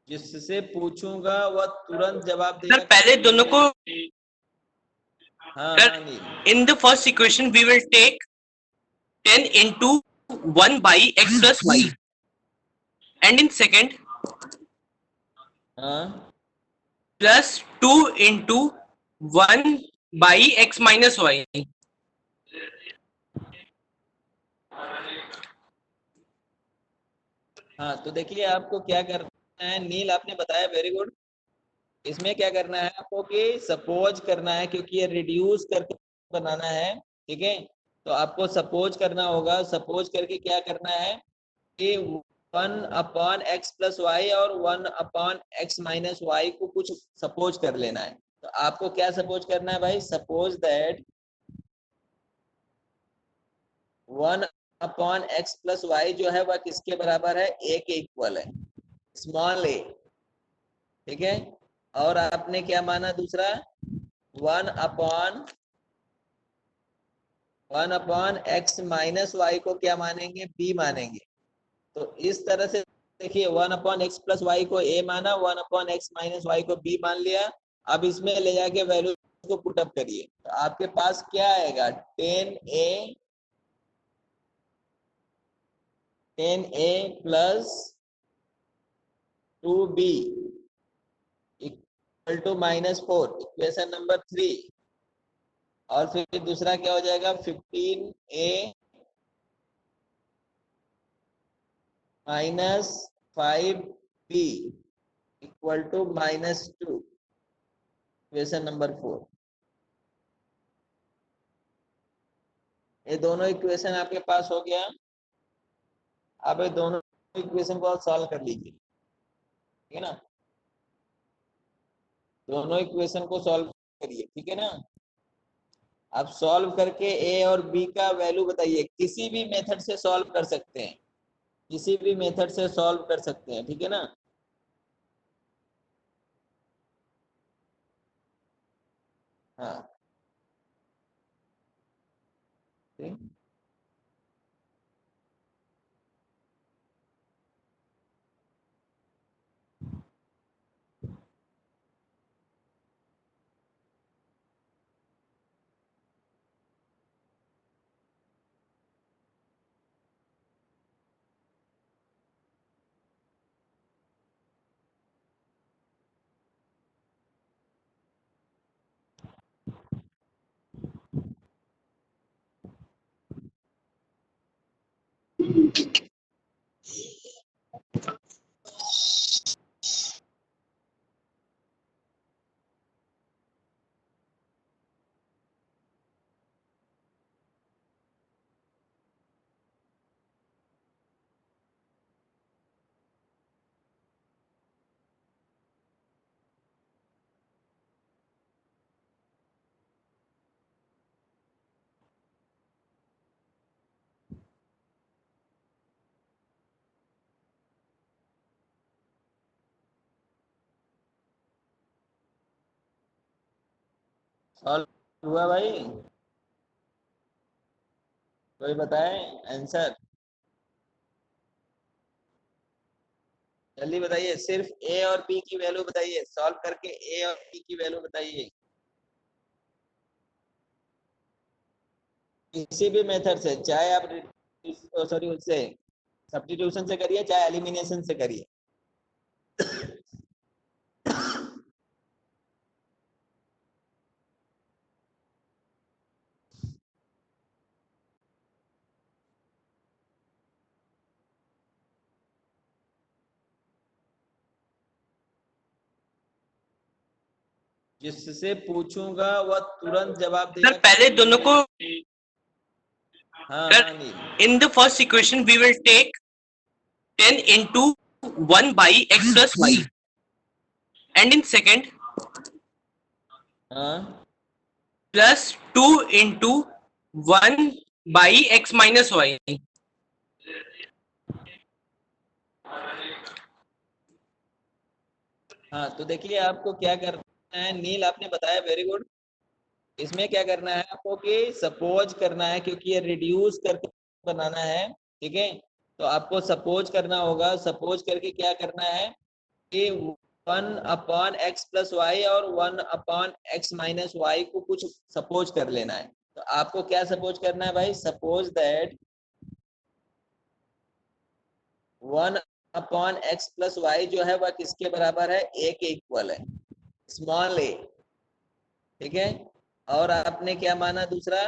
जिससे पूछूंगा वह तुरंत जवाब सर देगा। पहले दोनों को हाँ सर नील। In the first equation we will take 10 into 1 by x plus y, and in second हाँ plus 2 into 1 by x minus y. हाँ, तो देखिए आपको क्या करना है नील, आपने बताया वेरी गुड। इसमें क्या करना है आपको कि सपोज करना है, क्योंकि ये रिड्यूस करके बनाना है, ठीक है। तो आपको सपोज करना होगा। सपोज करके क्या करना है कि 1/x+y और 1/x-y को कुछ सपोज कर लेना है। तो आपको क्या सपोज करना है भाई? सपोज दैट 1/x+y जो है वह किसके बराबर है? a के इक्वल है, स्मॉल a, ठीक है। और आपने क्या माना दूसरा? 1/x-y को क्या मानेंगे? b मानेंगे। तो इस तरह से देखिए 1/x+y को a माना, 1/x-y को b मान लिया। अब इसमें ले जाके वैल्यू को पुट अप करिए, तो आपके पास क्या आएगा? 10a plus 2b equal to -4, equation number 3। और फिर दूसरा क्या हो जाएगा? 15a minus 5b equal to -2, equation number 4। ये दोनों इक्वेशन आपके पास हो गया। अब ये दोनों इक्वेशन को आप सॉल्व कर लीजिए, ठीक है ना। दोनों इक्वेशन को सॉल्व करिए, ठीक है ना। आप सॉल्व करके ए और बी का वैल्यू बताइए। किसी भी मेथड से सॉल्व कर सकते हैं, किसी भी मेथड से सॉल्व कर सकते हैं, ठीक है ना। हाँ ठीक। सॉल्व हुआ भाई? कोई बताए आंसर? जल्दी बताइए, सिर्फ ए और बी की वैल्यू बताइए, सॉल्व करके ए और बी की वैल्यू बताइए। किसी भी मेथड से, चाहे आप सॉरी उससे सब्स्टिट्यूशन से करिए, चाहे एलिमिनेशन से करिए। जिससे पूछूंगा वह तुरंत जवाब सर देगा। पहले दोनों को हाँ सर हाँ नील। in the first equation we will take 10 into 1 by x plus y, and in second हाँ plus 2 into 1 by x minus y. हाँ, तो देखिए आपको क्या करना है नील, आपने बताया वेरी गुड। इसमें क्या करना है आपको कि सपोज करना है, क्योंकि ये रिड्यूस करके बनाना है, ठीक है। तो आपको सपोज करना होगा। सपोज करके क्या करना है कि 1/x+y और 1/x-y को कुछ सपोज कर लेना है। तो आपको क्या सपोज करना है भाई? सपोज दैट 1/x+y जो है वह किसके बराबर है? a के इक्वल है, स्मॉल a। ठीक है, और आपने क्या माना दूसरा?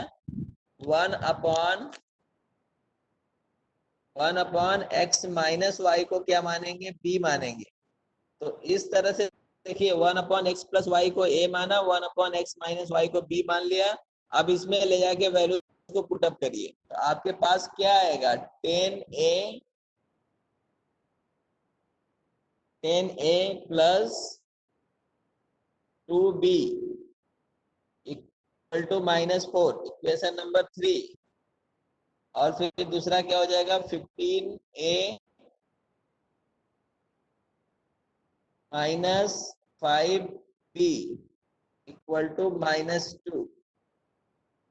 1/x-y को क्या मानेंगे? b मानेंगे। तो इस तरह से देखिए 1/x+y को a माना, 1/x-y को b मान लिया। अब इसमें ले जाके वैल्यू को पुट अप करिए, तो आपके पास क्या आएगा? 10a plus 2b equal to -4, equation number 3। और फिर दूसरा क्या हो जाएगा? 15a minus 5b equal to -2,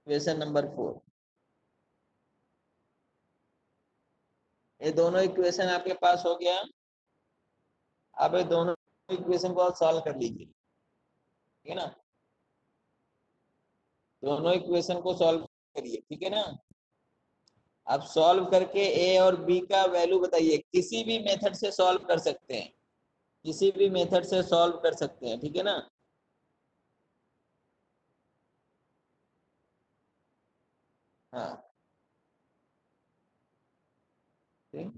equation number 4। ये दोनों इक्वेशन आपके पास हो गया। अब ये दोनों इक्वेशन को आप सॉल्व कर लीजिए, ठीक है ना? दोनों इक्वेशन को सॉल्व करिए, ठीक है ना? आप सॉल्व करके ए और बी का वैल्यू बताइए। किसी भी मेथड से सॉल्व कर सकते हैं, किसी भी मेथड से सॉल्व कर सकते हैं, ठीक है ना? हाँ, ठीक।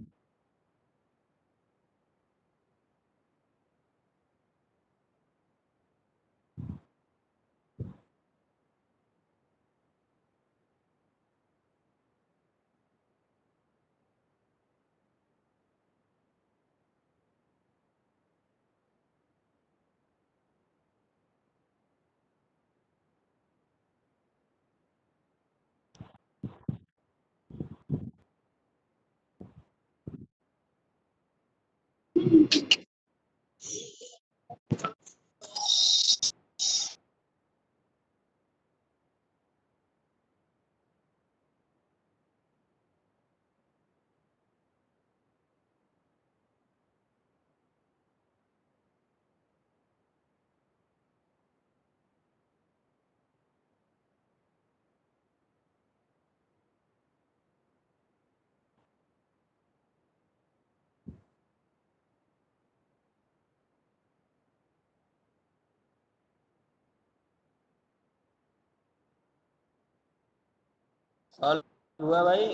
सॉल्व हुआ भाई?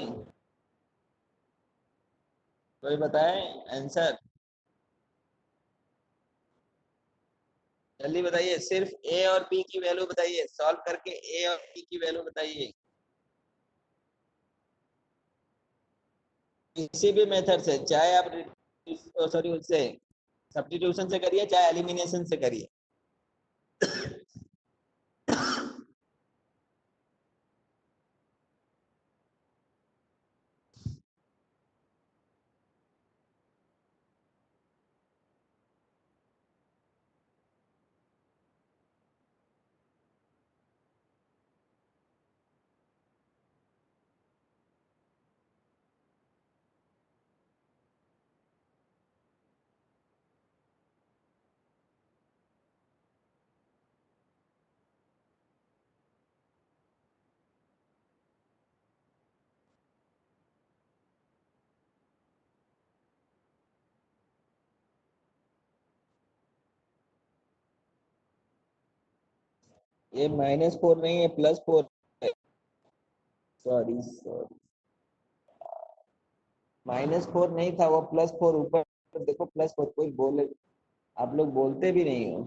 कोई बताए आंसर? जल्दी बताइए, सिर्फ ए और बी की वैल्यू बताइए, सॉल्व करके ए और बी की वैल्यू बताइए। किसी भी मेथड से, चाहे आप सॉरी उससे सब्स्टिट्यूशन से करिए, चाहे एलिमिनेशन से करिए। ये -4 नहीं है, +4 है। सॉरी सॉरी, -4 नहीं था वो, +4 ऊपर देखो, +4। कोई बोले, आप लोग बोलते भी नहीं हो।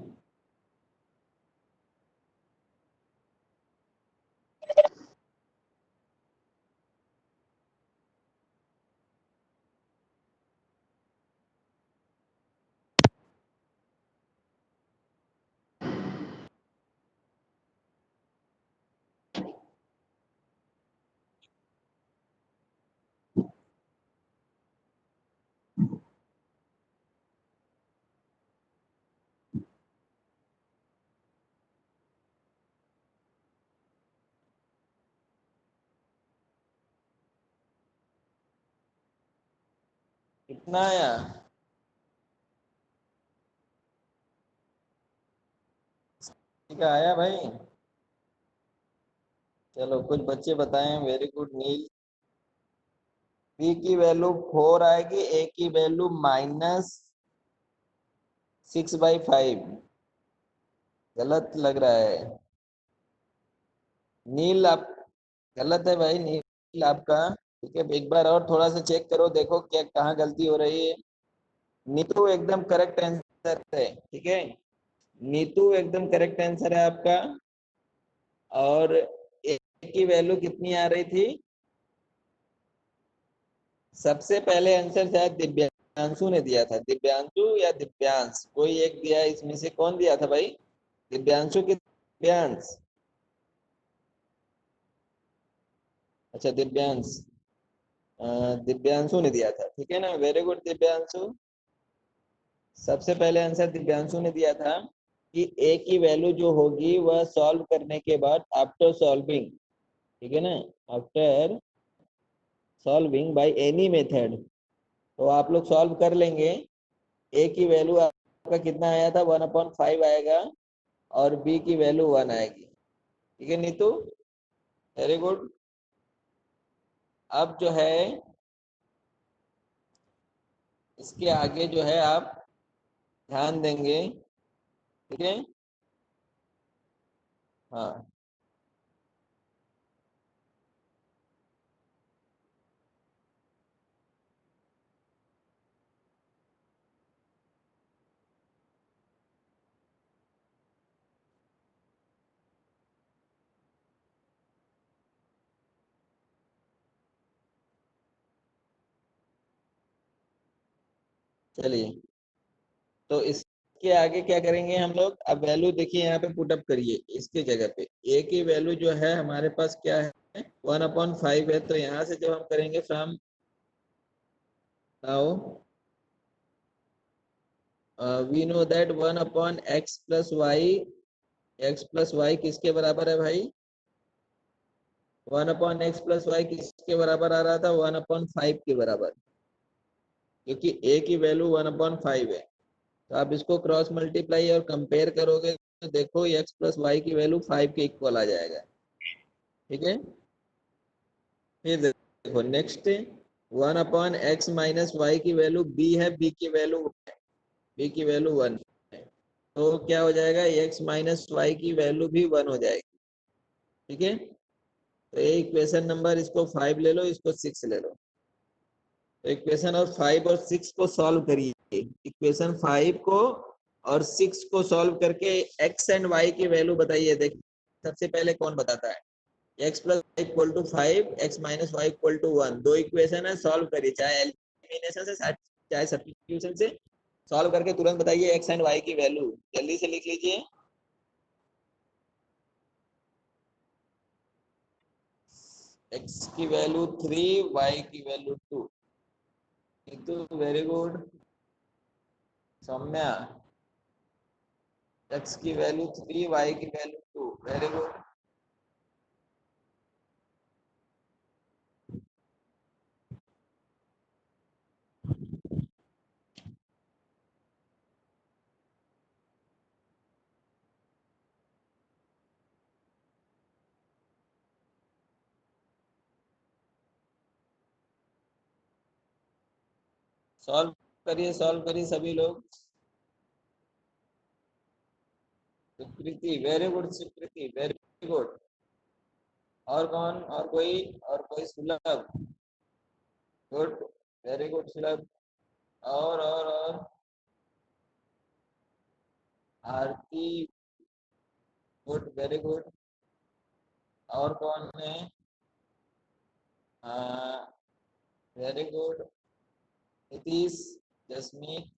कितना आया? का आया भाई? चलो कुछ बच्चे बताएं। वेरी गुड नील। बी की वैल्यू 4 आएगी, ए की वैल्यू -6/5। गलत लग रहा है नील। आप गलत है भाई नील आपका। ठीक है, एक बार और थोड़ा सा चेक करो, देखो क्या कहाँ गलती हो रही है। नीतू एकदम करेक्ट आंसर है। ठीक है, नीतू एकदम करेक्ट आंसर है आपका। और ए की वैल्यू कितनी आ रही थी? सबसे पहले आंसर शायद दिव्यांशु ने दिया था। दिव्यांशु या दिव्यांश, कोई एक दिया। इसमें से कौन दिया था भाई? दिव्यांशु की दिव्यांश? अच्छा दिव्यांश। दिव्यांशु ने दिया था, ठीक है ना। Very good Divyanshu. सबसे पहले आंसर दिव्यांशु ने दिया था कि ए की वैल्यू जो होगी वह सॉल्व करने के बाद, आफ्टर सॉल्विंग, ठीक है ना, after solving by any method, तो आप लोग सॉल्व कर लेंगे। ए की वैल्यू आपका कितना आया था? 1/5 आएगा। और बी की वैल्यू 1 आएगी। ठीक है नीतू, वेरी गुड। अब जो है इसके आगे जो है आप ध्यान देंगे। ठीक है, हाँ चलिए। तो इसके आगे क्या करेंगे हम लोग? अब वैल्यू देखिए यहाँ पे पुट अप करिए इसके जगह पे। ए की वैल्यू जो है हमारे पास क्या है? 1/5 है। तो यहाँ से जब हम करेंगे from now, we know that 1/x+y, x+y किसके बराबर है भाई? 1/x+y किसके बराबर आ रहा था? 1/5 के बराबर, क्योंकि a की वैल्यू 1/5 है। तो आप इसको क्रॉस मल्टीप्लाई और कंपेयर करोगे तो देखो x+y की वैल्यू 5 के इक्वल आ जाएगा। ठीक है, फिर देखो नेक्स्ट, 1/x-y की वैल्यू b है, b की वैल्यू 1 है। तो क्या हो जाएगा? x-y की वैल्यू भी 1 हो जाएगी। ठीक है, तो ये इक्वेशन नंबर, इसको 5 ले लो, इसको 6 ले लो। तो इक्वेशन और 5 और 6 को सॉल्व करिए। इक्वेशन 5 को और 6 को सॉल्व करके x एंड y की वैल्यू बताइए। देखिए सबसे पहले कौन बताता है? x+y=5, x-y=1। दो इक्वेशन है, सॉल्व करिए, चाहे एलिमिनेशन से चाहे सब्स्टिट्यूशन से। सॉल्व करके तुरंत बताइए x एंड y की वैल्यू। जल्दी से लिख लीजिए। x की वैल्यू 3, y की वैल्यू 2। तो वेरी गुड। सौम्या, x की वैल्यू 3, y की वैल्यू 2। Very good. सॉल्व करिए सभी लोग। सुकृति, वेरी गुड सुकृति, वेरी गुड। और कौन? और कोई? और कोई? सुलभ, गुड, वेरी गुड सुलभ। और आरती, गुड, वेरी गुड। और कौन है? Very good. Nitish, Jasmeet,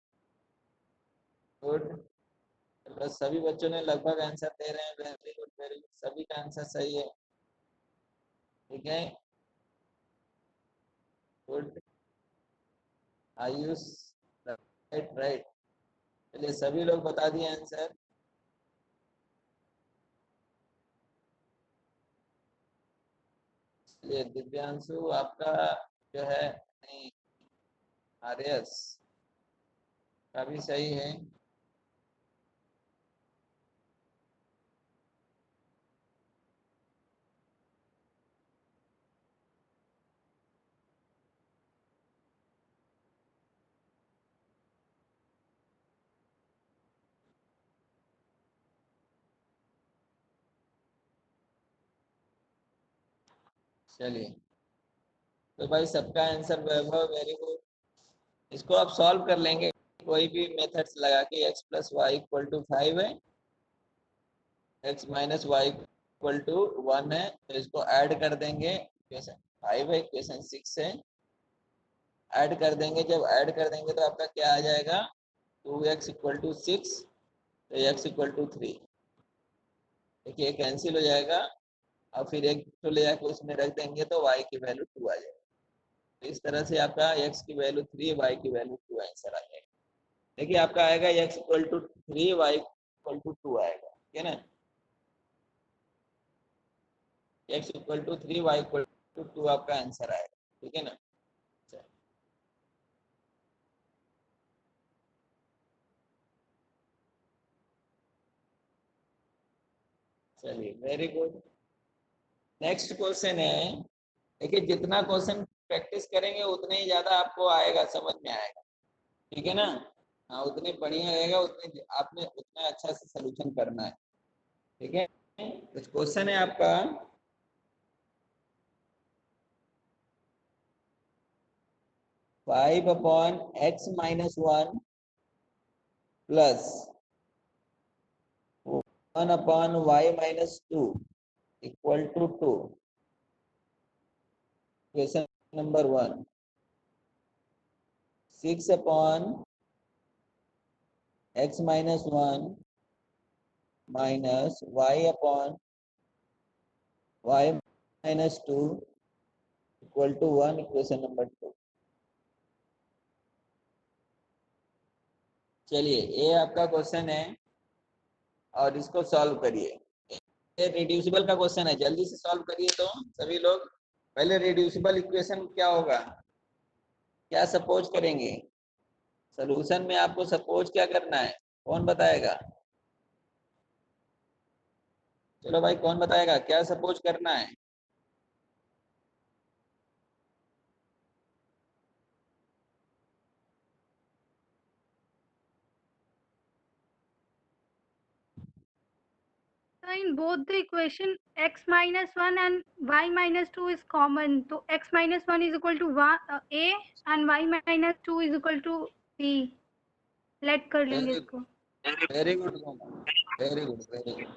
good. बस सभी बच्चों ने लगभग आंसर दे रहे हैं। वेरी गुड, वेरी गुड, सभी का आंसर सही है। ठीक है, गुड। Ayush, right right. चलिए सभी लोग बता दिए आंसर। चलिए दिव्यांशु आपका जो है नहीं, आर्यस का भी सही है। चलिए, तो भाई सबका आंसर वैभव, वेरी गुड। इसको आप सॉल्व कर लेंगे कोई भी मेथड्स लगा के। x plus y equal to 5 है, x minus y equal to 1 है, तो इसको ऐड कर देंगे। इक्वेशन 5 है, इक्वेशन 6 है, ऐड कर देंगे। जब ऐड कर देंगे तो आपका क्या आ जाएगा, 2x इक्वल टू 6, तो x इक्वल टू 3। देखिए कैंसिल हो जाएगा, और फिर एक तो ले जाकर उसमें रख देंगे तो y की वैल्यू 2 आ जाएगी। तो इस तरह से आपका x की वैल्यू 3, y की वैल्यू 2 आंसर आ जाएगा। देखिए आपका आएगा x equal to 3, y equal to 2 आएगा, ठीक है ना। x equal to 3, y equal to 2 आपका आंसर आएगा, ठीक है ना। चलिए वेरी गुड। नेक्स्ट क्वेश्चन है, देखिए जितना क्वेश्चन प्रैक्टिस करेंगे उतने ही ज्यादा आपको आएगा, समझ में आएगा, ठीक है ना। हाँ, उतने बढ़िया रहेगा, उतने आपने उतना अच्छा से सोल्यूशन करना है, ठीक है। कुछ क्वेश्चन है आपका, 5 upon x minus 1 plus 1 upon y minus 2 equal to 2। Question number 1, 6 upon x minus 1 minus y upon y minus 2 equal to 1। Equation number 2। चलिए ये आपका क्वेश्चन है और इसको सॉल्व करिए। ये रिड्यूसिबल का क्वेश्चन है, जल्दी से सॉल्व करिए तो सभी लोग। पहले रिड्यूसिबल इक्वेशन क्या होगा, क्या सपोज करेंगे सॉल्यूशन में, आपको सपोज क्या करना है, कौन बताएगा। चलो भाई कौन बताएगा क्या सपोज करना है। So in both the equation x minus 1 and y minus 2 is common. So x minus 1 is equal to a and y minus 2 is equal to b. Let कर लेंगे इसको। Very good, very good, very good.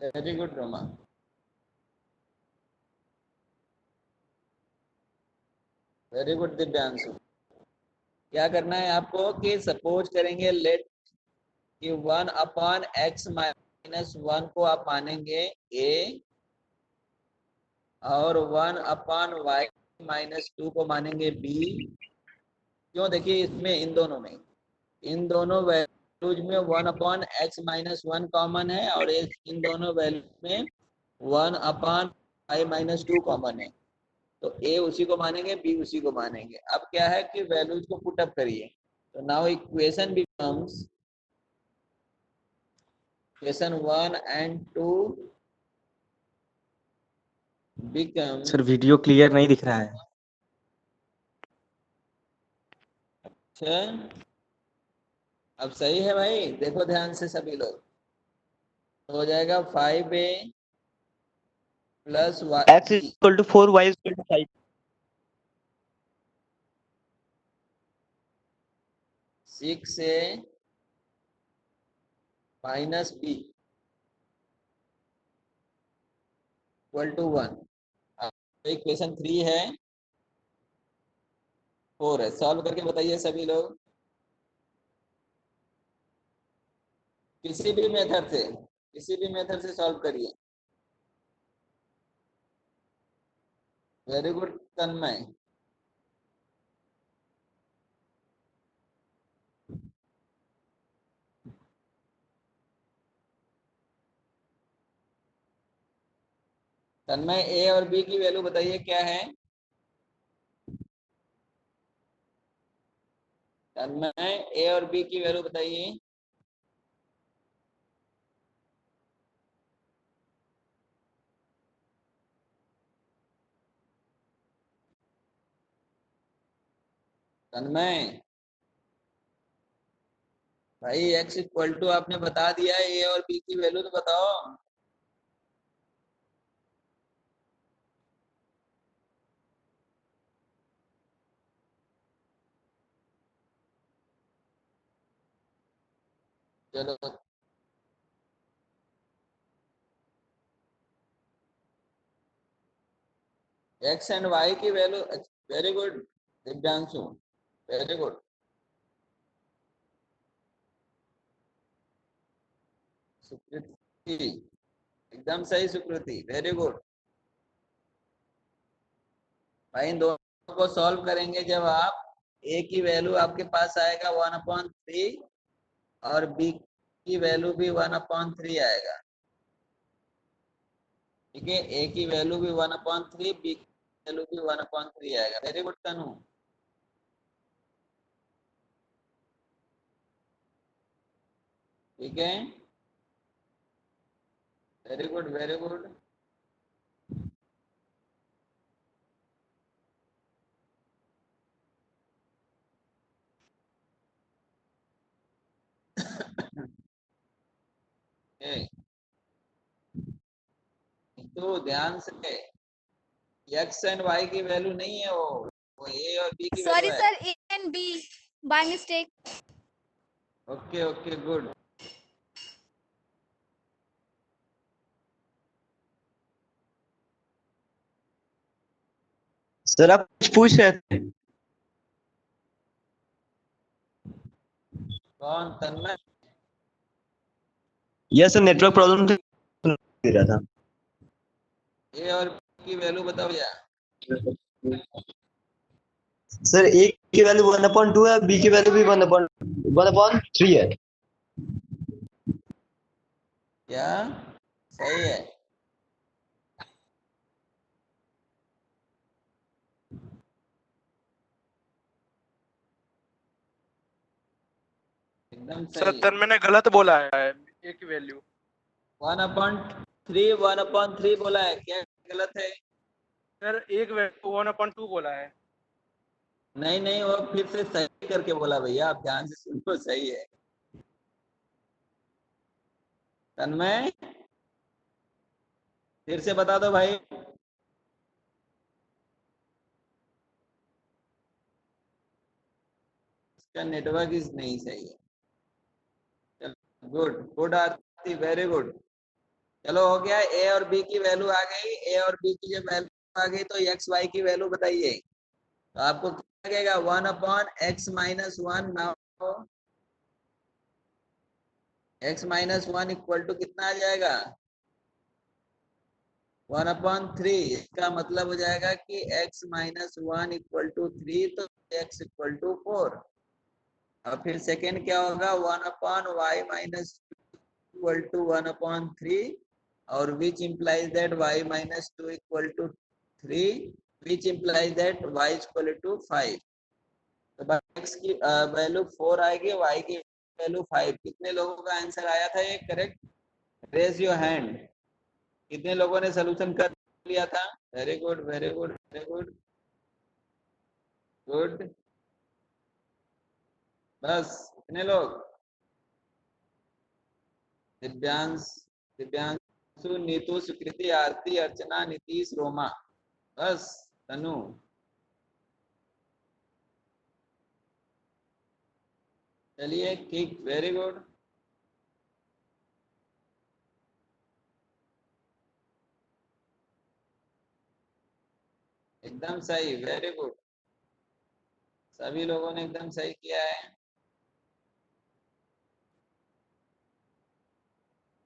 Very good Roma. Very good Divyanshu. क्या करना है आपको कि suppose करेंगे, late कि 1 अपॉन x माइनस 1 को आप मानेंगे a, और 1 अपॉन y माइनस 2 को मानेंगे b। क्यों, देखिए इसमें इन दोनों वैल्यूज में 1 अपॉन x माइनस 1 कॉमन है, और इन दोनों वैल्यू में 1 अपॉन y माइनस 2 कॉमन है। तो a उसी को मानेंगे, b उसी को मानेंगे। अब क्या है कि वैल्यूज को पुट अप करिए, तो now equation becomes, equation 1 and 2 become. Sir video clear नहीं दिख रहा है। अच्छा, अब सही है भाई, देखो ध्यान से सभी लोग। तो हो जाएगा 5a plus x equal to 4 y equal to 5। 6a minus b equal to 1। Equation 3 है, 4 है। सॉल्व करके बताइए सभी लोग, किसी भी मेथड से सॉल्व करिए। वेरी गुड तन्मय। तन्मय ए और बी की वैल्यू बताइए क्या है। तन्मय ए और बी की वैल्यू बताइए। तन्मय भाई x इक्वल टू आपने बता दिया है, ए और बी की वैल्यू तो बताओ। चलो x एंड y की value, very good Divyanshu, very good. Sukriti एकदम सही, सुकृति वेरी गुड। भाई इन दोनों को सॉल्व करेंगे जब आप a की वैल्यू आपके पास आएगा 1/3 और b की वैल्यू भी 1/3 आएगा। ठीक है, a की वैल्यू भी 1/3, b की वैल्यू भी 1/3 आएगा। वेरी गुड तनु। ठीक है, वेरी गुड वेरी गुड। तो ध्यान से, x एंड y की वैल्यू नहीं है, वो a और b की वैल्यू Sorry, है। sir. A and B by mistake. Okay okay good. Sir आप कुछ पूछ रहे थे? कौन, तन्मय? यस सर, नेटवर्क प्रॉब्लम दे रहा था। a और b की वैल्यू बताओ भैया। सर ए की वैल्यू 1/2 है, बी की वैल्यू भी 1/3 है। क्या सही है? एकदम सर सही। तन मैंने गलत बोला है ए की वैल्यू। 1/3 बोला है, क्या गलत है? सर एक वैल्यू 1/2 बोला है। नहीं नहीं, वो फिर से सही करके बोला भैया, आप ध्यान से सुनो, सही है। तन्मय फिर से बता दो भाई। इसका नेटवर्क इज नहीं सही है। चलो गुड गुड आरती, वेरी गुड। चलो हो गया, ए और बी की वैल्यू आ गई। ए और बी की जब वैल्यू आ गई तो एक्स वाई की वैल्यू बताइए। तो आपको क्या लगेगा? 1/x-1। Now x-1 equal to कितना आ जाएगा? 1/3। इसका मतलब हो जाएगा कि x-1 इक्वल टू 3, तो x इक्वल टू 4। और फिर सेकेंड क्या होगा? 1/y-2 इक्वल टू 1/3, और which implies that y-2 equal to 3, which implies that y is equal to 5। तो x की वैल्यू 4 आएगी, y की वैल्यू 5। कितने लोगों का आंसर आया था ये करेक्ट? Raise your hand. कितने लोगों ने सोल्यूशन कर लिया था? Very good very good very good good. बस कितने लोग? दिव्यांश, दिव्यांशु, नीतू, सुकृति, आरती, अर्चना, नीतीश, रोमा, बस तनु। चलिए ठीक, वेरी गुड। एकदम सही, वेरी गुड। सभी लोगों ने एकदम सही किया है।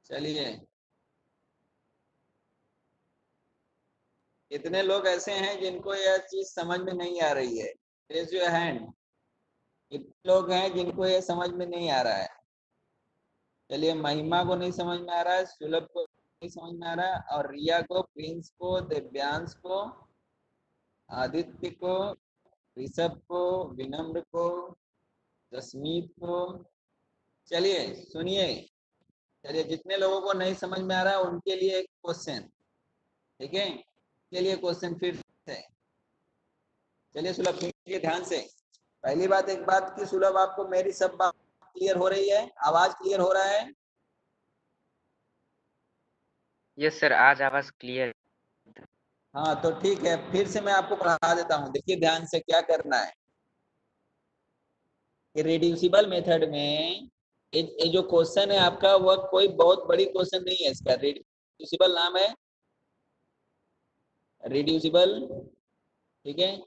चलिए, कितने लोग ऐसे हैं जिनको यह चीज समझ में नहीं आ रही है? Raise your hand. कितने लोग हैं जिनको यह समझ में नहीं आ रहा है? चलिए, महिमा को नहीं समझ में आ रहा है, सुलभ को नहीं समझ में आ रहा है, और रिया को, प्रिंस को, दिव्यांश को, आदित्य को, ऋषभ को, विनम्र को, जसमीत को। चलिए सुनिए, चलिए जितने लोगों को नहीं समझ में आ रहा है उनके लिए एक क्वेश्चन। ठीक है, के लिए क्वेश्चन फिर से। चलिए सुलभ सुनिए ध्यान से। पहली बात, एक बात की सुलभ, आपको मेरी सब बात क्लियर हो रही है? आवाज क्लियर हो रहा है? यस सर, आज आवाज क्लियर। हाँ तो ठीक है, फिर से मैं आपको पढ़ा देता हूँ। देखिए ध्यान से क्या करना है कि रिड्यूसिबल मेथड में ये जो क्वेश्चन है आपका, वह कोई बहुत बड़ी क्वेश्चन नहीं है। इसका रिड्यूसिबल नाम है, रिड्यूसिबल, ठीक है।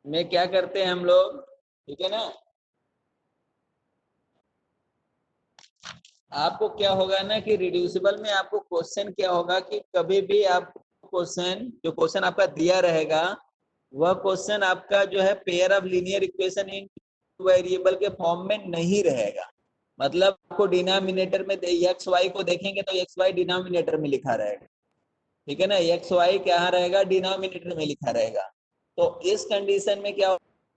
में क्या करते हैं हम लोग, ठीक है ना। आपको क्या होगा ना कि रिड्यूसिबल में आपको क्वेश्चन क्या होगा कि कभी भी आप क्वेश्चन, जो क्वेश्चन आपका दिया रहेगा, वह क्वेश्चन आपका जो है pair of linear equation in variable के फॉर्म में नहीं रहेगा। मतलब आपको डिनोमिनेटर में एक्स वाई को देखेंगे तो एक्स वाई डिनोमिनेटर में लिखा रहेगा, ठीक है ना। एक्स वाई क्या रहेगा, डिनोमिनेटर में लिखा रहेगा। तो इस कंडीशन में क्या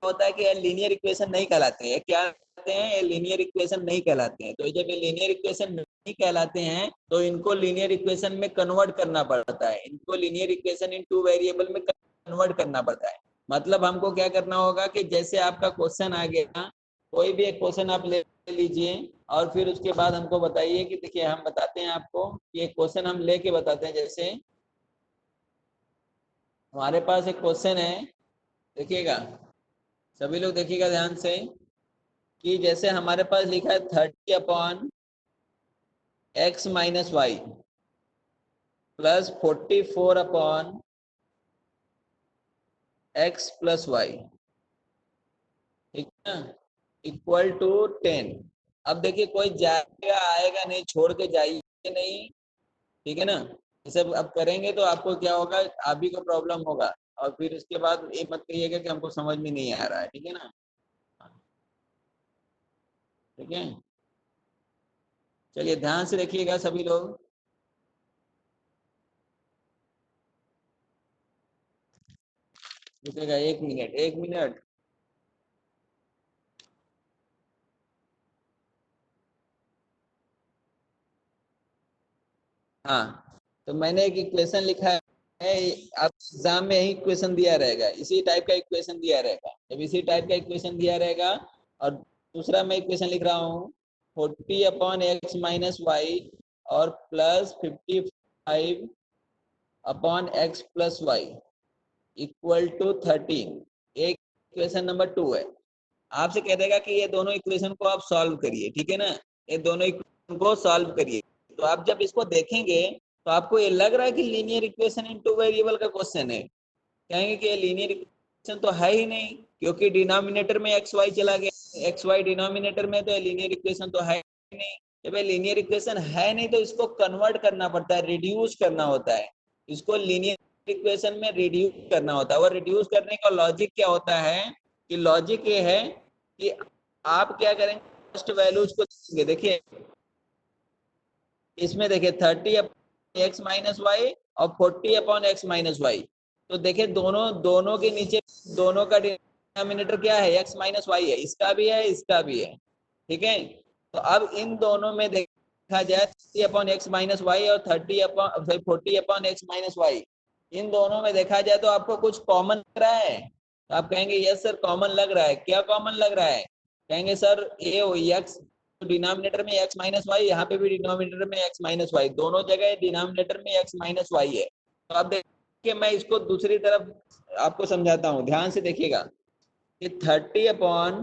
होता है कि लीनियर इक्वेशन नहीं कहलाते हैं। क्या कहते हैं? ये लीनियर इक्वेशन नहीं कहलाते हैं। तो जब ये लीनियर इक्वेशन नहीं कहलाते हैं तो इनको लीनियर इक्वेशन में कन्वर्ट करना पड़ता है। इनको linear equation in two variable में कन्वर्ट करना पड़ता है। मतलब हमको क्या करना होगा कि जैसे आपका क्वेश्चन आ गया, कोई भी एक क्वेश्चन आप ले लीजिए और फिर उसके बाद हमको बताइए कि देखिए हम बताते हैं आपको कि एक क्वेश्चन हम लेके बताते हैं। जैसे हमारे पास एक क्वेश्चन है, देखिएगा सभी लोग, देखिएगा ध्यान से कि जैसे हमारे पास लिखा है 30 upon x minus y plus 44 upon x plus y, ठीक है ना, इक्वल टू 10। अब देखिए कोई जाएगा आएगा नहीं, छोड़ के जाइए नहीं, ठीक है ना। ये सब अब करेंगे तो आपको क्या होगा, आप ही को प्रॉब्लम होगा और फिर उसके बाद ये मत कहिएगा कि हमको समझ में नहीं आ रहा है, ठीक है ना। ठीक है, चलिए ध्यान से देखिएगा सभी लोग। रुकेगा 1 मिनट, 1 मिनट। हाँ तो मैंने एक इक्वेशन लिखा है, आप एग्जाम में यही इक्वेशन दिया रहेगा, इसी टाइप का इक्वेशन दिया रहेगा। जब इसी टाइप का इक्वेशन दिया रहेगा और दूसरा मैं इक्वेशन लिख रहा हूँ 40 अपॉन एक्स माइनस वाई और plus 55 upon x plus y equal to 13। एक इक्वेशन नंबर 2 है। आपसे कह देगा कि ये दोनों इक्वेशन को आप सॉल्व करिए, ठीक है ना, ये दोनों इक्वेशन को सॉल्व करिए। तो आप जब इसको देखेंगे तो आपको ये लग रहा है कि linear equation in two variable का क्वेश्चन है। कहेंगे कि ये लीनियर इक्वेशन तो है ही नहीं, क्योंकि डिनोमिनेटर में एक्स वाई चला गया, एक्स वाई डिनोमिनेटर में, तो ये लीनियर इक्वेशन तो है ही नहीं। जब ये लीनियर इक्वेशन है नहीं तो इसको कन्वर्ट करना पड़ता है, रिड्यूस करना होता है। इसको लीनियर इक्वेशन में रिड्यूस करना होता है। और रिड्यूस करने का लॉजिक क्या होता है कि लॉजिक ये है कि आप क्या करेंगे, फर्स्ट वैल्यूज को देखेंगे। देखिए इसमें देखिए 30 अपॉन एक्स माइनस वाई और 40 अपॉन एक्स माइनस वाई। तो देखिए दोनों के नीचे दोनों का डिनोमिनेटर क्या है, एक्स माइनस वाई है। इसका भी है, इसका भी है, ठीक है। तो अब इन दोनों में देखा जाए 30 अपॉन एक्स माइनस वाई और 40 अपॉन एक्स माइनस वाई, इन दोनों में देखा जाए तो आपको कुछ कॉमन लग रहा है। तो आप कहेंगे यस सर कॉमन लग रहा है। क्या कॉमन लग रहा है? कहेंगे सर ये एक्स डिनोमिनेटर में एक्स माइनस वाई, यहाँ पे भी डिनोमिनेटर में एक्स माइनस वाई, दोनों जगह डिनोमिनेटर में एक्स माइनस वाई है। तो आप देखिए मैं इसको दूसरी तरफ आपको समझाता हूँ, ध्यान से देखिएगा कि 30 अपॉन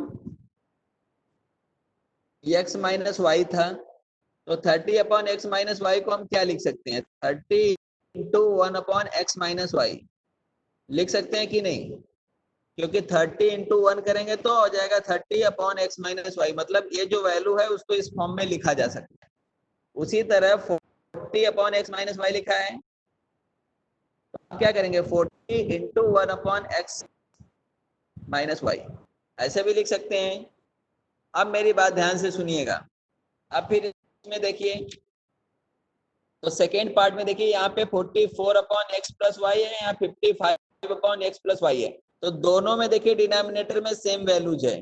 एक्स माइनस वाई था, तो 30 अपॉन एक्स माइनस वाई को हम क्या लिख सकते हैं, 30 into 1 upon x minus y लिख सकते हैं कि नहीं? क्योंकि 30 इंटू 1 करेंगे तो हो जाएगा 30 अपॉन एक्स माइनस वाई, मतलब ये जो वैल्यू है उसको इस फॉर्म में लिखा जा सकता है। उसी तरह 40 अपॉन एक्स माइनस वाई लिखा है, तो क्या करेंगे 40 into 1 upon x minus y, ऐसे भी लिख सकते हैं। अब मेरी बात ध्यान से सुनिएगा। अब फिर इसमें देखिए तो सेकेंड पार्ट में देखिए यहाँ पे 44 अपॉन एक्स प्लस वाई है, यहाँ 55 अपॉन एक्स प्लस वाई है। तो दोनों में देखिए डिनोमिनेटर में सेम वैल्यूज है,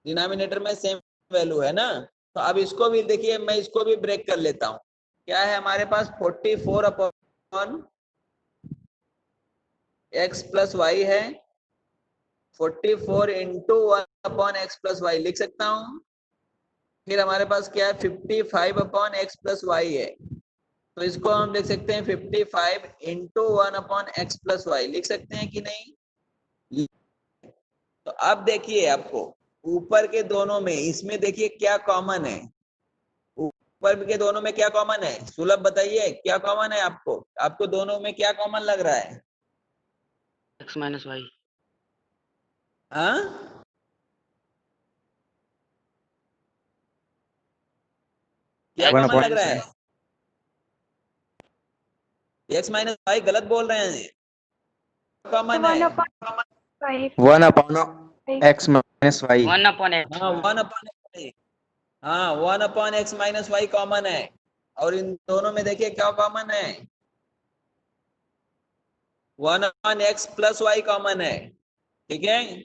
डिनोमिनेटर में सेम वैल्यू है ना। तो अब इसको भी देखिए, मैं इसको भी ब्रेक कर लेता हूँ। क्या है हमारे पास 44 अपॉन एक्स प्लस वाई है, 44 इंटू 1/x+y लिख सकता हूँ। फिर हमारे पास क्या है 55/x+y है, तो इसको हम लिख सकते हैं 55 इंटू 1/x+y लिख सकते हैं कि नहीं। तो अब देखिए आपको ऊपर के दोनों में, इसमें देखिए क्या कॉमन है, ऊपर के दोनों में क्या कॉमन है, सुलभ बताइए क्या कॉमन है आपको, आपको दोनों में क्या कॉमन लग रहा है? x minus y. हाँ, क्या कॉमन लग रहा है? x माइनस वाई गलत बोल रहे हैं, कॉमन है। 1/5. 1/x minus Y. 1/x। हाँ 1/x, हाँ 1/x-y कॉमन है, और इन दोनों में देखिए क्या कॉमन है, 1/x+y कॉमन है। ठीक है,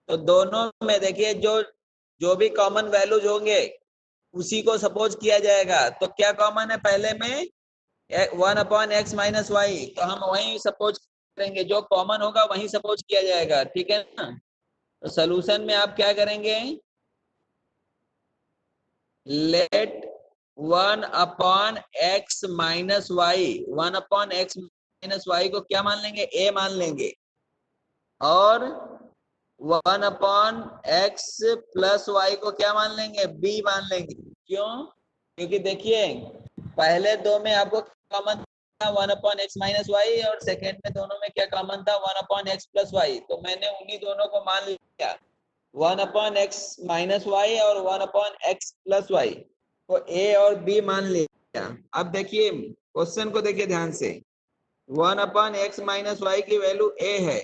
तो दोनों में देखिए जो भी कॉमन वैल्यूज होंगे उसी को सपोज किया जाएगा। तो क्या कॉमन है पहले में 1/x-y, तो हम वही सपोज करेंगे, जो कॉमन होगा वही सपोज किया जाएगा। ठीक है ना, तो सोल्यूशन में आप क्या करेंगे, लेट 1/x-y, 1/x-y को क्या मान लेंगे, a मान लेंगे, और 1/x+y को क्या मान लेंगे, b मान लेंगे। क्यों? क्योंकि देखिए पहले दो में आपको कॉमन था 1/x-y, और सेकेंड में दोनों में क्या कॉमन था 1/x+y, तो मैंने उन्हीं दोनों को मान लिया, 1/x-y और 1/x+y को a और b मान लिया। अब देखिए क्वेश्चन को देखिए ध्यान से, 1/x-y की वैल्यू a है,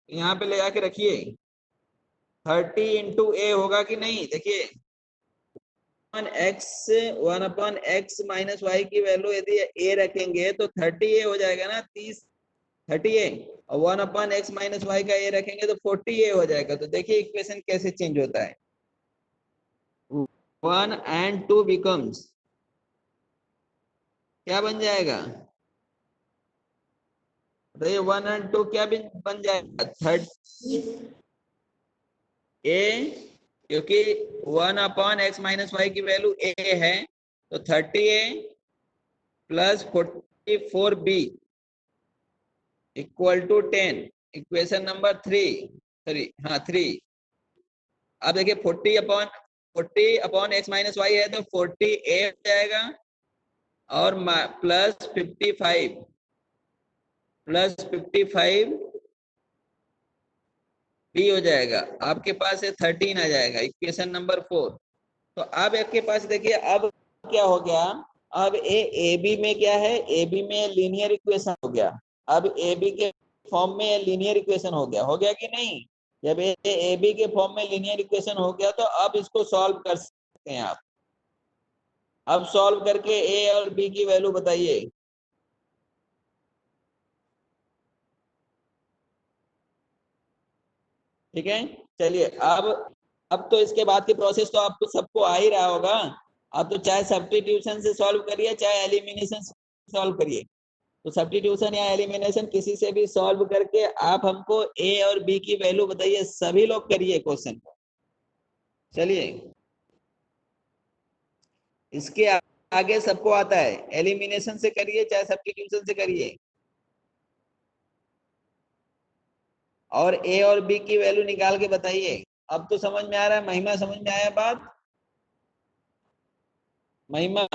यहाँ पे ले जाके रखिए, 30 इंटू a होगा कि नहीं, देखिए 1/x-y की वैल्यू यदि a रखेंगे तो 30a हो जाएगा ना, 30a, और 1/x-y का a रखेंगे तो 40a हो जाएगा। तो देखिए इक्वेशन कैसे चेंज होता है, 1 and 2 becomes, क्या बन जाएगा, बताइए 1 and 2 क्या बन जाएगा, 30a, क्योंकि 1/x-y की वैल्यू a है, तो 30a plus 44b equal to 10, equation number 3। अब देखिए 40/x-y है तो 40a हो जाएगा, और प्लस 55 b हो जाएगा, आपके पास है 13 आ जाएगा, इक्वेशन नंबर 4। तो अब आपके पास देखिए अब क्या हो गया, अब ए बी में क्या है, ए बी में लीनियर इक्वेशन हो गया, अब ए बी के फॉर्म में लीनियर इक्वेशन हो गया कि नहीं, जब ए बी के फॉर्म में लीनियर इक्वेशन हो गया तो अब इसको सॉल्व कर सकते हैं आप। अब सॉल्व करके ए और बी की वैल्यू बताइए। ठीक है, चलिए अब तो इसके बाद की प्रोसेस तो आपको सबको आ ही रहा होगा, आप तो चाहे सब्स्टिट्यूशन से सॉल्व करिए चाहे एलिमिनेशन से सॉल्व करिए, तो सब्स्टिट्यूशन या एलिमिनेशन किसी से भी सॉल्व करके आप हमको ए और बी की वैल्यू बताइए, सभी लोग करिए क्वेश्चन को। चलिए इसके आगे सबको आता है, एलिमिनेशन से करिए चाहे सब्स्टिट्यूशन से करिए, और ए और बी की वैल्यू निकाल के बताइए। अब तो समझ में आ रहा है, महिमा समझ में आया बात, महिमा,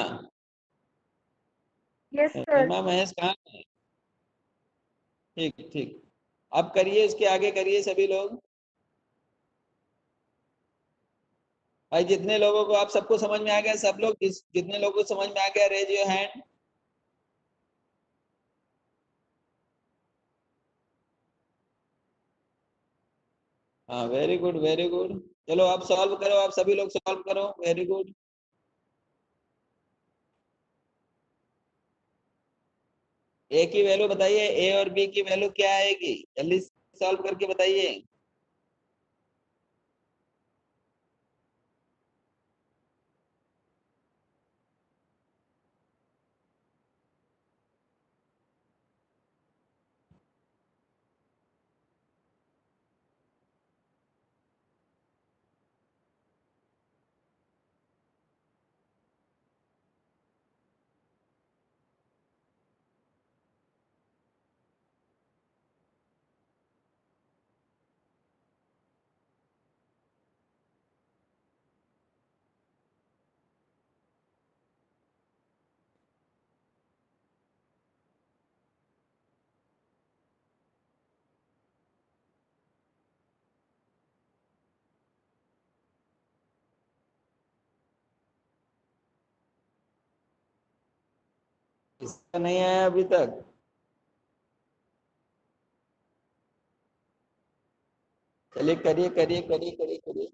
Yes, sir. महिमा महेश कहाँ है? ठीक, अब करिए, इसके आगे करिए सभी लोग। भाई जितने लोगों को, आप सबको समझ में आ गया, सब लोग जितने लोगों को समझ में आ गया रेज योर हैंड। हाँ वेरी गुड वेरी गुड, चलो आप सॉल्व करो, आप सभी लोग सॉल्व करो, वेरी गुड। ए की वैल्यू बताइए, ए और बी की वैल्यू क्या आएगी, जल्दी सॉल्व करके बताइए। इसका नहीं आया अभी तक? चलिए करिए करिए करिए करिए करिए।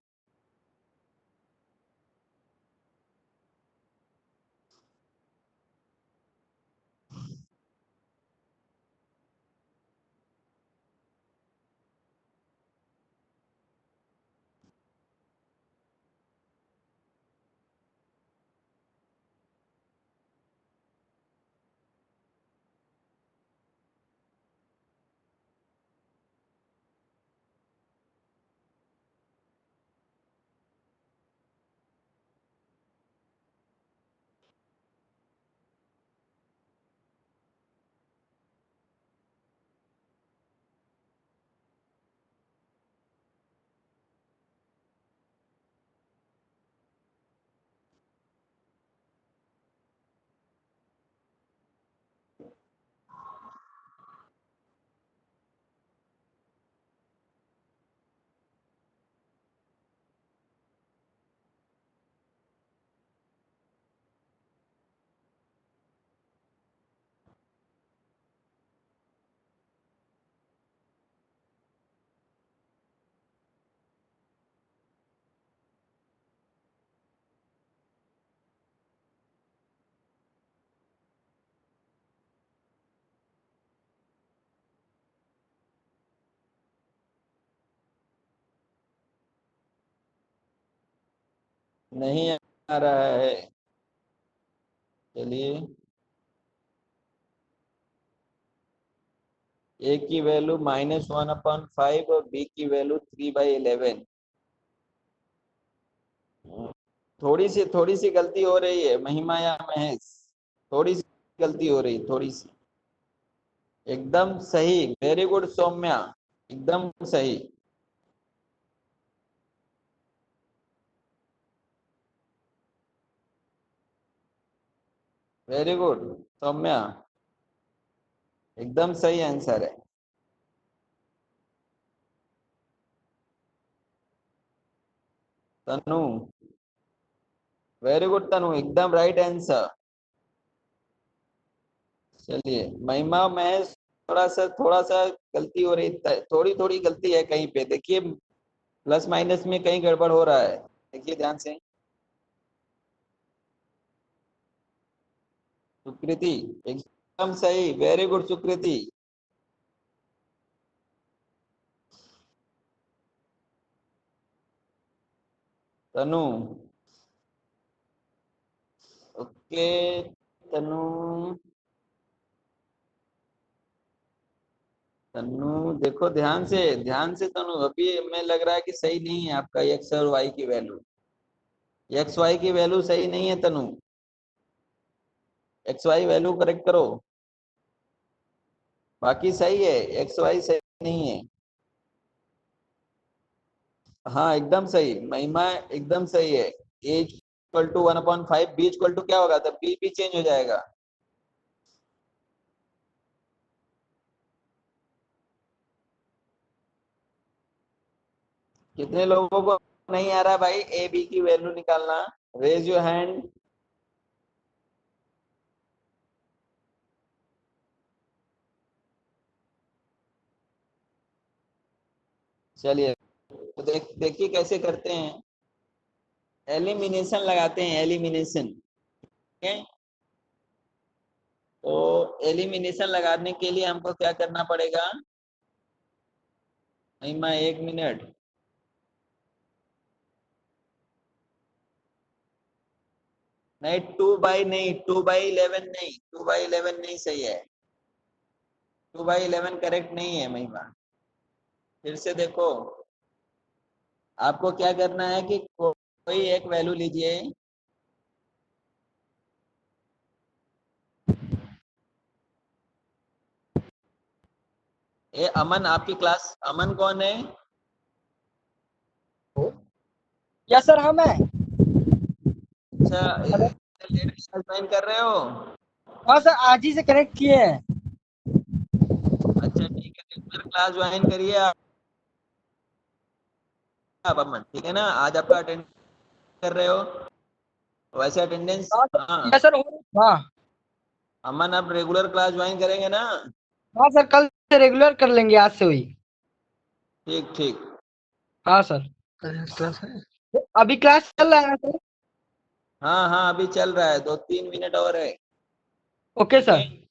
नहीं आ रहा है। चलिए, ए की वैल्यू -1/5 और बी की वैल्यू 3/11। थोड़ी सी गलती हो रही है महिमा या महेश, थोड़ी सी गलती हो रही, थोड़ी सी। एकदम सही, वेरी गुड सौम्या, एकदम सही। वेरी गुड सौम्या, एकदम सही आंसर है। तनु, वेरी गुड तनु, एकदम राइट आंसर। चलिए महिमा महेश, थोड़ा सा गलती हो रही, थोड़ी थोड़ी गलती है कहीं पे, देखिए प्लस माइनस में कहीं गड़बड़ हो रहा है, देखिए ध्यान से। सुकृति, एकदम सही, वेरी गुड सुकृति। तनु, ओके तनु, तनु देखो ध्यान से तनु, अभी हमें लग रहा है कि सही नहीं है आपका एक्स और वाई की वैल्यू। एक्स वाई की वैल्यू सही नहीं है तनु, एक्स वाई वैल्यू करेक्ट करो। बाकी सही है, एक्स वाई सही नहीं है। हाँ एकदम सही महिमा, एकदम सही है। A equal to 1/5, B equal to क्या होगा, तब बी भी चेंज हो जाएगा। कितने लोगों को नहीं आ रहा भाई ए बी की वैल्यू निकालना? Raise your hand. चलिए तो देखिए कैसे करते हैं, एलिमिनेशन लगाते हैं, एलिमिनेशन। ठीक है, तो एलिमिनेशन लगाने के लिए हमको क्या करना पड़ेगा? महिमा 1 मिनट। नहीं 2/11 नहीं, 2/11 नहीं सही है, 2/11 करेक्ट नहीं है महिमा। फिर से देखो, आपको क्या करना है कि कोई एक वैल्यू लीजिए। ए अमन, आपकी क्लास, अमन कौन है? यस सर, हम है। अच्छा, लेट क्लास ज्वाइन कर रहे हो? हाँ सर, आज ही से कनेक्ट किए हैं। अच्छा ठीक है, रेगुलर क्लास ज्वाइन करिए आप अमन, ठीक है ना? आज आपका अटेंड कर रहे हो वैसे अटेंडेंस? हाँ यस सर, हाँ। अमन आप रेगुलर क्लास ज्वाइन करेंगे ना? हाँ सर, कल से रेगुलर कर लेंगे, आज से हुई। ठीक ठीक। हाँ सर। क्लास है। अभी क्लास चल रहा है सर। हाँ हाँ अभी चल रहा है, 2-3 मिनट और है। ओके ठीक है। सर।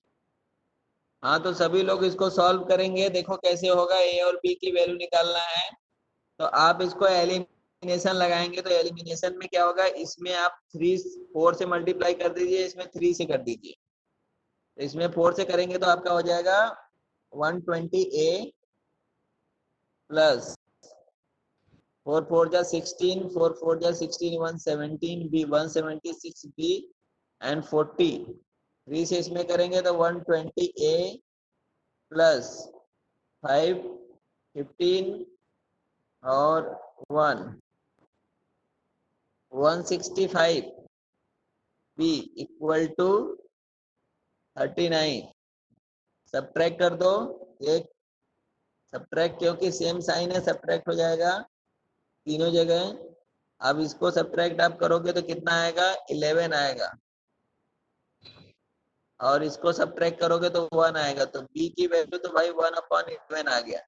हाँ तो सभी लोग इसको सॉल्व करेंगे, देखो कैसे होगा। ए और बी की वैल्यू निकालना है, तो आप इसको एलिमिनेशन लगाएंगे। तो एलिमिनेशन में क्या होगा, इसमें आप 4 से मल्टीप्लाई कर दीजिए, इसमें 3 से कर दीजिए। तो इसमें 4 से करेंगे तो आपका हो जाएगा 120A प्लस 4 4 जा 16, 4 4 जा 16, 117B, 176B एंड 40। 3 से इसमें करेंगे तो 120A प्लस 5 15 और 165B इक्वल टू 39। सब्ट्रैक्ट कर दो, एक सब्ट्रैक्ट क्योंकि सेम साइन है सब्ट्रैक्ट हो जाएगा तीनों जगह। अब इसको सब्ट्रैक्ट आप करोगे तो कितना आएगा, 11 आएगा, और इसको सब्ट्रैक्ट करोगे तो 1 आएगा। तो बी की वैल्यू तो भाई 1/11 आ गया।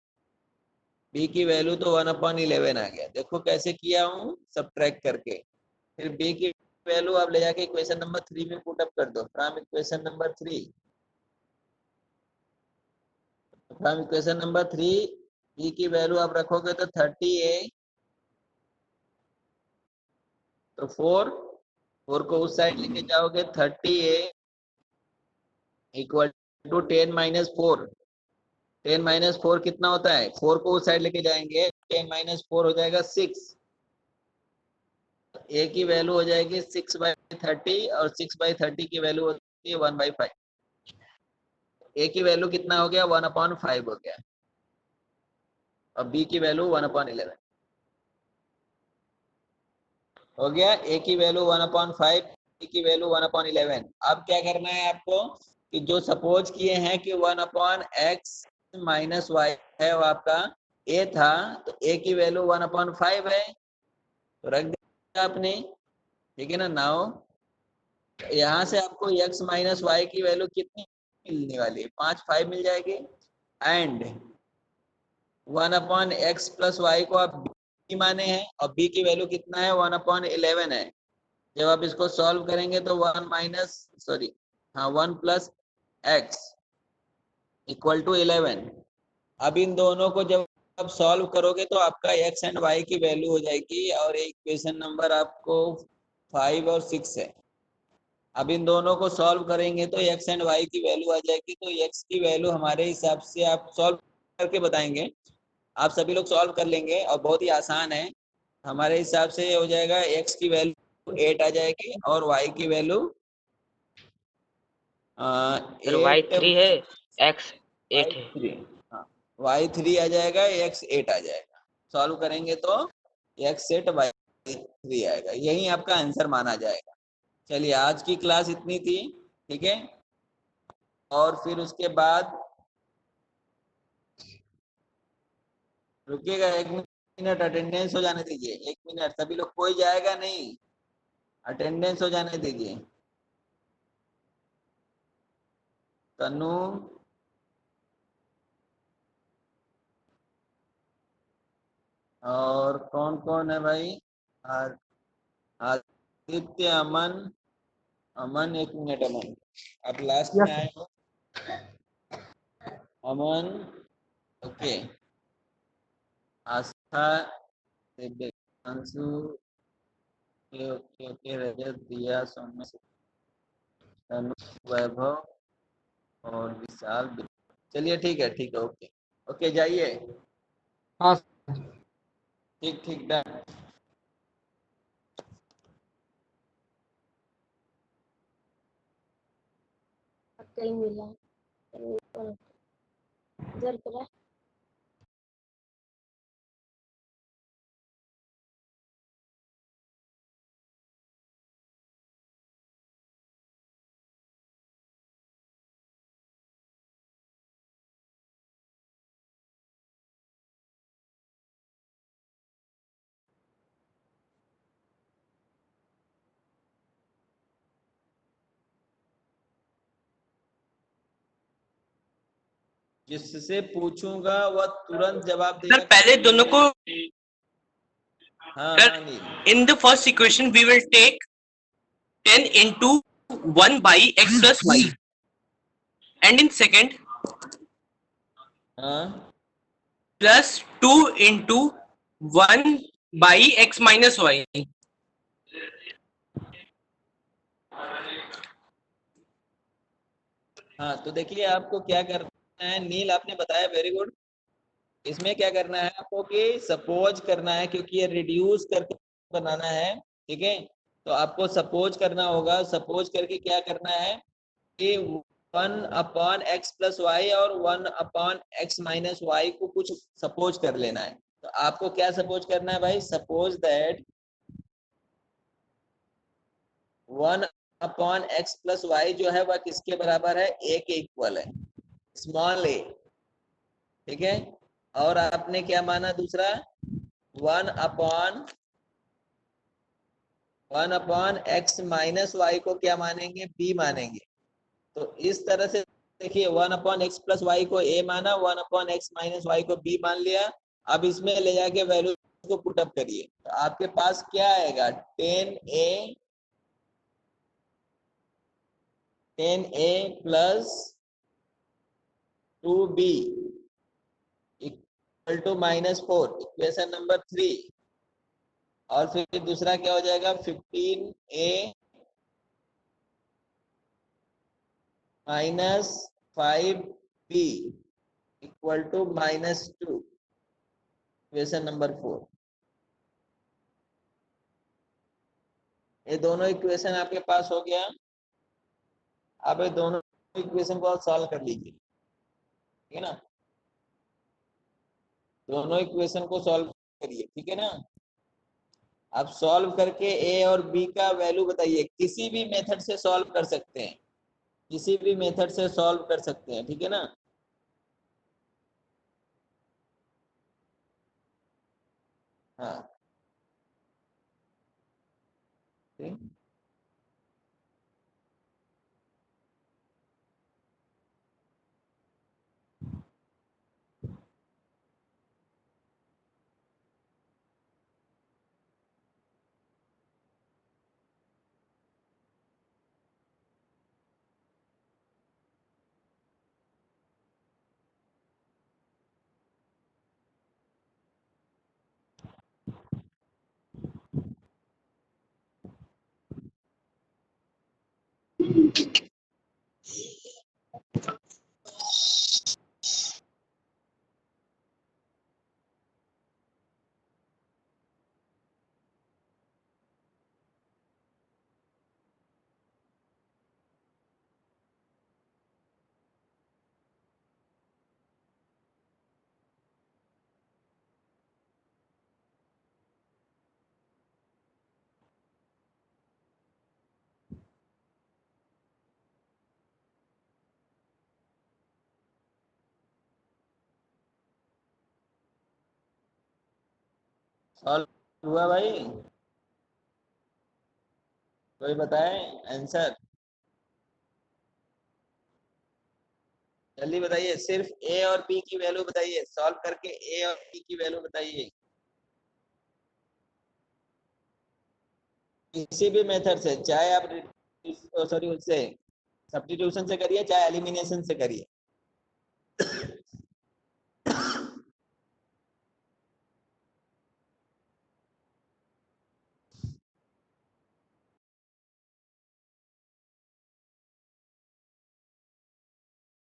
बी की वैल्यू तो 1/11 आ गया। देखो कैसे किया हूँ सब्ट्रैक्ट करके। फिर बी की वैल्यू आप ले जाके इक्वेशन नंबर 3 में पुट अप कर दो। फ्रॉम इक्वेशन नंबर 3 बी की वैल्यू आप रखोगे तो 30A, तो 4 को उस साइड लेके जाओगे, 30A equal to 10 minus 4। 10 minus 4 कितना होता है, 4 को उस साइड लेके जाएंगे, 10 माइनस 4 हो जाएगा 6। ए की वैल्यू हो जाएगी 6/30, और 6/30 की वैल्यू होती है 1/5। ए की वैल्यू कितना हो गया, 1/5 हो गया, और बी की वैल्यू 1/11 हो गया। ए की वैल्यू 1/5, बी की वैल्यू 1/11। अब क्या करना है आपको, कि जो सपोज किए हैं कि 1/x माइनस वाई है वो आपका ए था, तो ए की वैल्यू 1/5 है, तो रख दिया आपने। ठीक है ना। नाउ यहाँ से आपको x माइनस वाई की वैल्यू कितनी मिलने वाली है, 5 मिल जाएगी। एंड 1/x प्लस वाई को आप b माने हैं, और b की वैल्यू कितना है, 1/11 है। जब आप इसको सॉल्व करेंगे तो 1 प्लस x इक्वल टू 11। अब इन दोनों को जब आप सॉल्व करोगे तो आपका x एंड y की वैल्यू हो जाएगी, और इक्वेशन नंबर आपको 5 और 6 है। अब इन दोनों को सॉल्व करेंगे तो x एंड y की वैल्यू आ जाएगी। तो x की वैल्यू हमारे हिसाब से आप सॉल्व करके बताएंगे, आप सभी लोग सॉल्व कर लेंगे, और बहुत ही आसान है। हमारे हिसाब से हो जाएगा, x की वैल्यू 8 आ जाएगी, और y की वैल्यू सर वाई 8 3 है, एक्स 8 है। y3, हाँ y3 आ जाएगा, x 8 आ जाएगा। सॉल्व करेंगे तो x 8 y3 आएगा, यही आपका आंसर माना जाएगा। चलिए आज की क्लास इतनी थी, ठीक है। और फिर उसके बाद रुकिएगा 1 मिनट, अटेंडेंस हो जाने दीजिए। 1 मिनट, सभी लोग, कोई जाएगा नहीं, अटेंडेंस हो जाने दीजिए। तनु, और कौन कौन है भाई, आदित्य, अमन। अमन 1 मिनट, अमन आप लास्ट में आए हो। अमन, ओके। आस्था, दिव्यांशु, ओके ओके ओके, रजत, दिया, सौम्य, तनु, वैभव और विशाल। चलिए ठीक है, ठीक है, ओके ओके, जाइए। हाँ। ठीक ठीक, डन। कहीं मिला इधर जिससे पूछूंगा वह तुरंत जवाब देगा। सर पहले दोनों को हाँ सर हाँ नील, in the first equation we will take 10 into 1 by x plus y, and in second हाँ plus 2 into 1 by x minus y. हाँ, तो देखिए आपको क्या करना है नील, आपने बताया, वेरी गुड। इसमें क्या करना है आपको कि सपोज करना है, क्योंकि ये रिड्यूस करके बनाना है, ठीक है। तो आपको सपोज करना होगा। सपोज करके क्या करना है कि 1/x+y और 1/x-y को कुछ सपोज कर लेना है। तो आपको क्या सपोज करना है भाई? सपोज दैट 1/x+y जो है वह किसके बराबर है? a के इक्वल है, स्मॉल a, ठीक है। और आपने क्या माना दूसरा? 1/x-y को क्या मानेंगे? b मानेंगे। तो इस तरह से देखिए 1/x+y को a माना, 1/x-y को b मान लिया। अब इसमें ले जाके वैल्यू को पुटअप करिए, तो आपके पास क्या आएगा? 10a plus 2b equal to -4, equation number 3। और फिर दूसरा क्या हो जाएगा? 15a minus 5b equal to -2, equation number 4। ये दोनों इक्वेशन आपके पास हो गया। आप ये दोनों इक्वेशन को सॉल्व कर लीजिए, ठीक है ना। दोनों इक्वेशन को सॉल्व करिए, ठीक है ना। आप सॉल्व करके a और b का वैल्यू बताइए। किसी भी मेथड से सॉल्व कर सकते हैं, किसी भी मेथड से सॉल्व कर सकते हैं, ठीक है ना। हाँ ठीक। सॉल्व हुआ भाई? कोई बताए आंसर? जल्दी बताइए, सिर्फ a और b की वैल्यू बताइए। सॉल्व करके a और b की वैल्यू बताइए, किसी भी मेथड से, चाहे आप सॉरी उससे सब्स्टिट्यूशन से करिए, चाहे एलिमिनेशन से करिए।